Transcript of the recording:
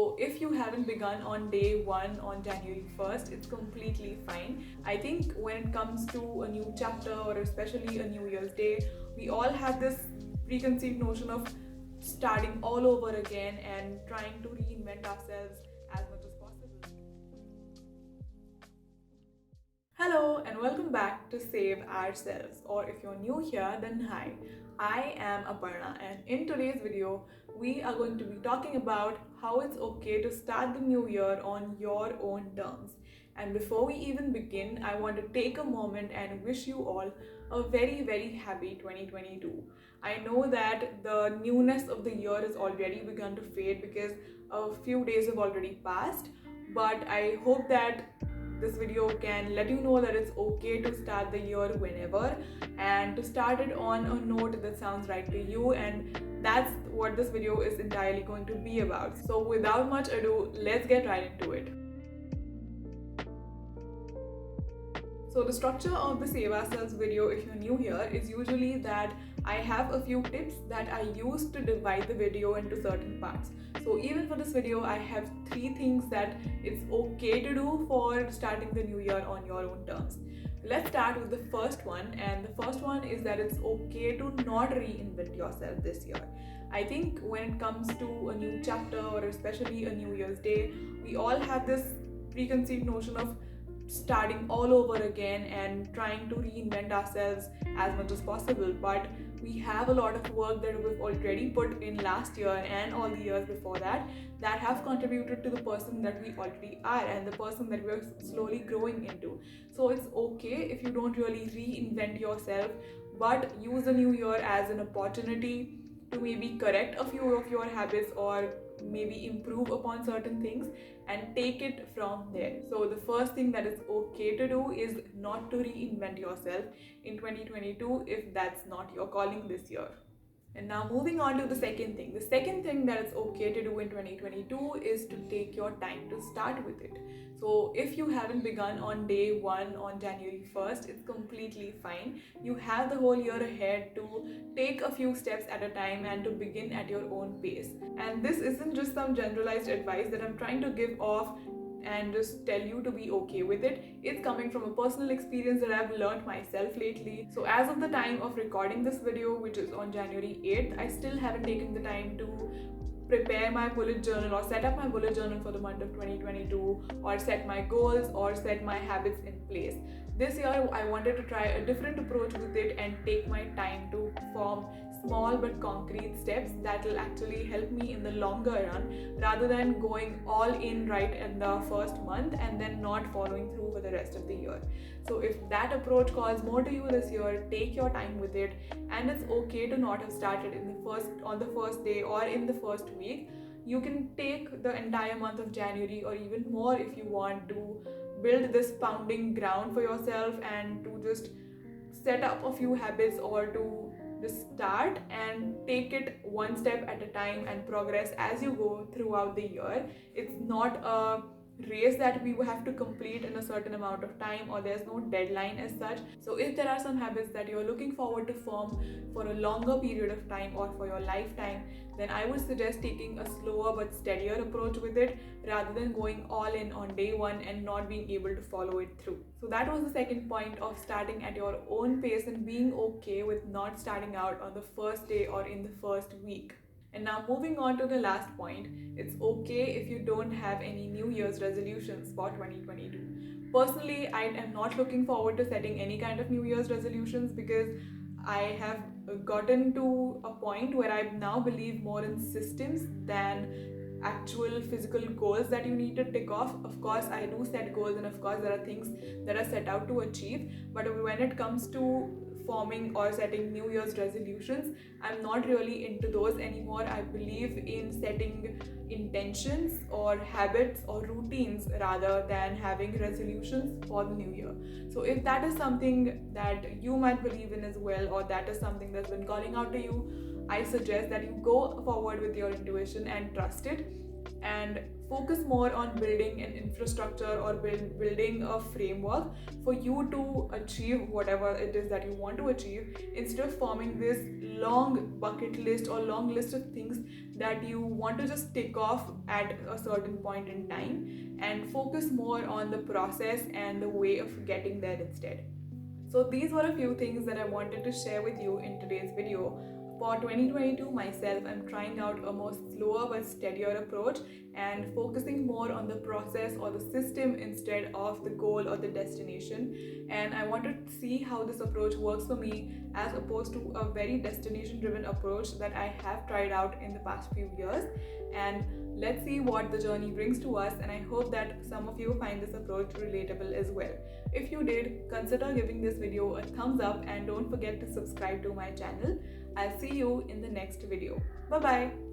So if you haven't begun on day one on January 1st, it's completely fine. I think when it comes to a new chapter or especially a New Year's Day, we all have this preconceived notion of starting all over again and trying to reinvent ourselves as much as possible. Hello and welcome back to Save Ourselves, or if you're new here, then hi. I am Aparna, and in today's video, we are going to be talking about how it's okay to start the new year on your own terms. And before we even begin, I want to take a moment and wish you all a very, very happy 2022. I know that the newness of the year has already begun to fade because a few days have already passed, but I hope that this video can let you know that it's okay to start the year whenever and to start it on a note that sounds right to you, and that's what this video is entirely going to be about. So without much ado, let's get right into it. So the structure of the Save Ourselves video, if you're new here, is usually that I have a few tips that I use to divide the video into certain parts. So even for this video, I have 3 things that it's okay to do for starting the new year on your own terms. Let's start with the first one, and the first one is that it's okay to not reinvent yourself this year. I think when it comes to a new chapter or especially a New Year's Day, we all have this preconceived notion of starting all over again and trying to reinvent ourselves as much as possible, but we have a lot of work that we've already put in last year and all the years before that have contributed to the person that we already are and the person that we're slowly growing into. So it's okay if you don't really reinvent yourself, but use the new year as an opportunity to maybe correct a few of your habits or maybe improve upon certain things and take it from there. So the first thing that is okay to do is not to reinvent yourself in 2022 if that's not your calling this year. And now moving on to the second thing. The second thing that it's okay to do in 2022 is to take your time to start with it. So if you haven't begun on day one on January 1st, it's completely fine. You have the whole year ahead to take a few steps at a time and to begin at your own pace. And this isn't just some generalized advice that I'm trying to give off and just tell you to be okay with it. It's coming from a personal experience that I've learned myself lately. So as of the time of recording this video, which is on January 8th, I still haven't taken the time to prepare my bullet journal or set up my bullet journal for the month of 2022 or set my goals or set my habits in place. This year I wanted to try a different approach with it and take my time to form small but concrete steps that will actually help me in the longer run rather than going all in right in the first month and then not following through for the rest of the year. So if that approach calls more to you this year, take your time with it, and it's okay to not have started on the first day or in the first week. You can take the entire month of January or even more if you want to build this pounding ground for yourself and to just set up a few habits or to just start and take it one step at a time and progress as you go throughout the year. It's not a race that we have to complete in a certain amount of time, or there's no deadline as such. So if there are some habits that you're looking forward to form for a longer period of time or for your lifetime, then I would suggest taking a slower but steadier approach with it rather than going all in on day one and not being able to follow it through. So that was the second point of starting at your own pace and being okay with not starting out on the first day or in the first week. And now moving on to the last point, it's okay if you don't have any New Year's resolutions for 2022. Personally, I am not looking forward to setting any kind of New Year's resolutions because I have gotten to a point where I now believe more in systems than actual physical goals that you need to tick off. Of course, I do set goals, and of course, there are things that are set out to achieve. But when it comes to forming or setting New Year's resolutions, I'm not really into those anymore. I believe in setting intentions or habits or routines rather than having resolutions for the new year. So if that is something that you might believe in as well, or that is something that's been calling out to you, I suggest that you go forward with your intuition and trust it. and focus more on building an infrastructure or building a framework for you to achieve whatever it is that you want to achieve, instead of forming this long bucket list or long list of things that you want to just tick off at a certain point in time, and focus more on the process and the way of getting there instead. So these were a few things that I wanted to share with you in today's video. For 2022 myself, I'm trying out a more slower but steadier approach and focusing more on the process or the system instead of the goal or the destination. And I want to see how this approach works for me as opposed to a very destination driven approach that I have tried out in the past few years. And let's see what the journey brings to us, and I hope that some of you find this approach relatable as well. If you did, consider giving this video a thumbs up and don't forget to subscribe to my channel. I'll see you in the next video. Bye bye.